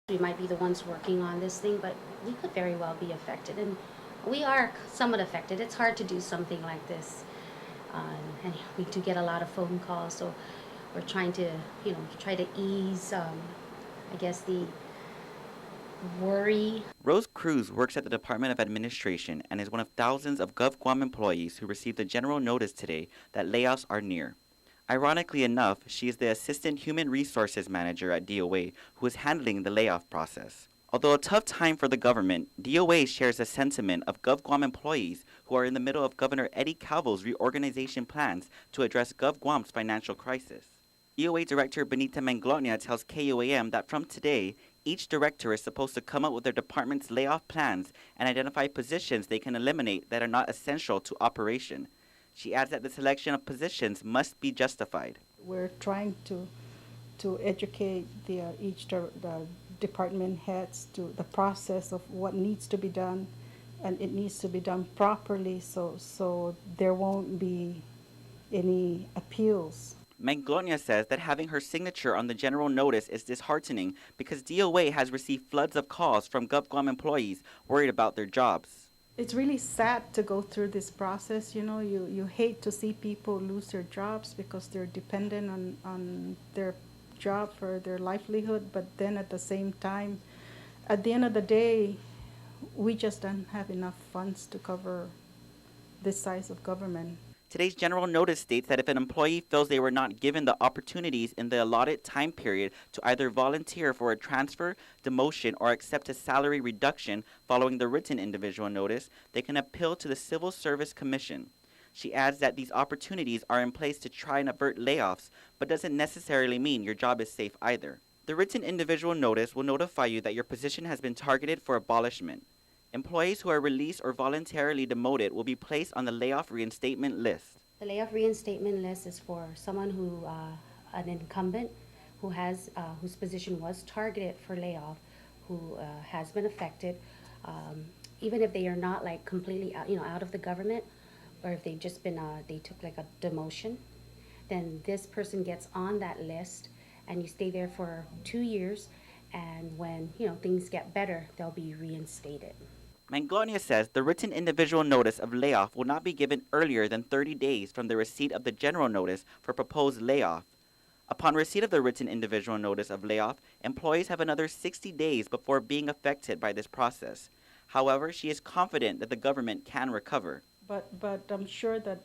We might be the ones working on this thing, but we could very well be affected, and we are somewhat affected. It's hard to do something like this, and we do get a lot of phone calls, so we're trying to, try to ease, I guess, the worry. Rose Cruz works at the Department of Administration and is one of thousands of GovGuam employees who received a general notice today that layoffs are near. Ironically enough, she is the Assistant Human Resources Manager at DOA who is handling the layoff process. Although a tough time for the government, DOA shares the sentiment of GovGuam employees who are in the middle of Governor Eddie Calvo's reorganization plans to address GovGuam's financial crisis. DOA Director Benita Manglotnia tells KUAM that from today, each director is supposed to come up with their department's layoff plans and identify positions they can eliminate that are not essential to operation. She adds that the selection of positions must be justified. We're trying to educate the department heads to the process of what needs to be done, and it needs to be done properly so there won't be any appeals. Manglotnia says that having her signature on the general notice is disheartening because DOA has received floods of calls from GovGuam employees worried about their jobs. It's really sad to go through this process. You hate to see people lose their jobs because they're dependent on their job for their livelihood, but then at the same time, at the end of the day, we just don't have enough funds to cover this size of government. Today's general notice states that if an employee feels they were not given the opportunities in the allotted time period to either volunteer for a transfer, demotion, or accept a salary reduction following the written individual notice, they can appeal to the Civil Service Commission. She adds that these opportunities are in place to try and avert layoffs, but doesn't necessarily mean your job is safe either. The written individual notice will notify you that your position has been targeted for abolishment. Employees who are released or voluntarily demoted will be placed on the layoff reinstatement list. The layoff reinstatement list is for someone who, an incumbent who has, whose position was targeted for layoff, who has been affected, even if they are not like completely out of the government, or if they've just been, they took like a demotion, then this person gets on that list and you stay there for 2 years, and when things get better, they'll be reinstated. Manglotnia says the written individual notice of layoff will not be given earlier than 30 days from the receipt of the general notice for proposed layoff. Upon receipt of the written individual notice of layoff, employees have another 60 days before being affected by this process. However, she is confident that the government can recover. But I'm sure that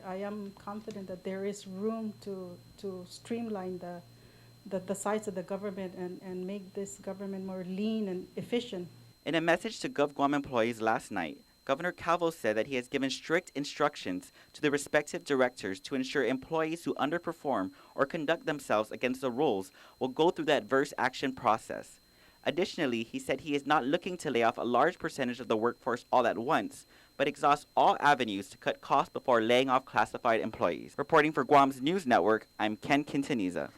I am confident that there is room to streamline the size of the government and make this government more lean and efficient. In a message to GovGuam employees last night, Governor Calvo said that he has given strict instructions to the respective directors to ensure employees who underperform or conduct themselves against the rules will go through the adverse action process. Additionally, he said he is not looking to lay off a large percentage of the workforce all at once, but exhaust all avenues to cut costs before laying off classified employees. Reporting for Guam's News Network, I'm Ken Quintaniza.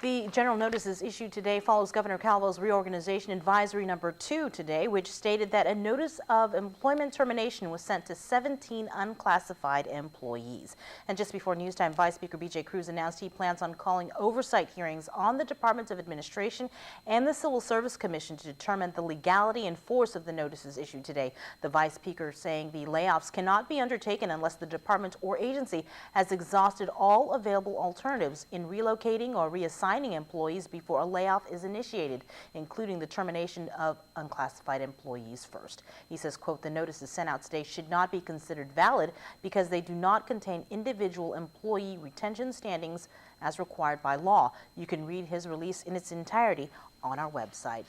The general notices issued today follows Governor Calvo's reorganization advisory number 2 today, which stated that a notice of employment termination was sent to 17 unclassified employees. And just before news time, Vice Speaker B.J. Cruz announced he plans on calling oversight hearings on the Department of Administration and the Civil Service Commission to determine the legality and force of the notices issued today. The Vice Speaker saying the layoffs cannot be undertaken unless the department or agency has exhausted all available alternatives in relocating or reassigning employees before a layoff is initiated, including the termination of unclassified employees first. He says, quote, the notices sent out today should not be considered valid because they do not contain individual employee retention standings as required by law. You can read his release in its entirety on our website.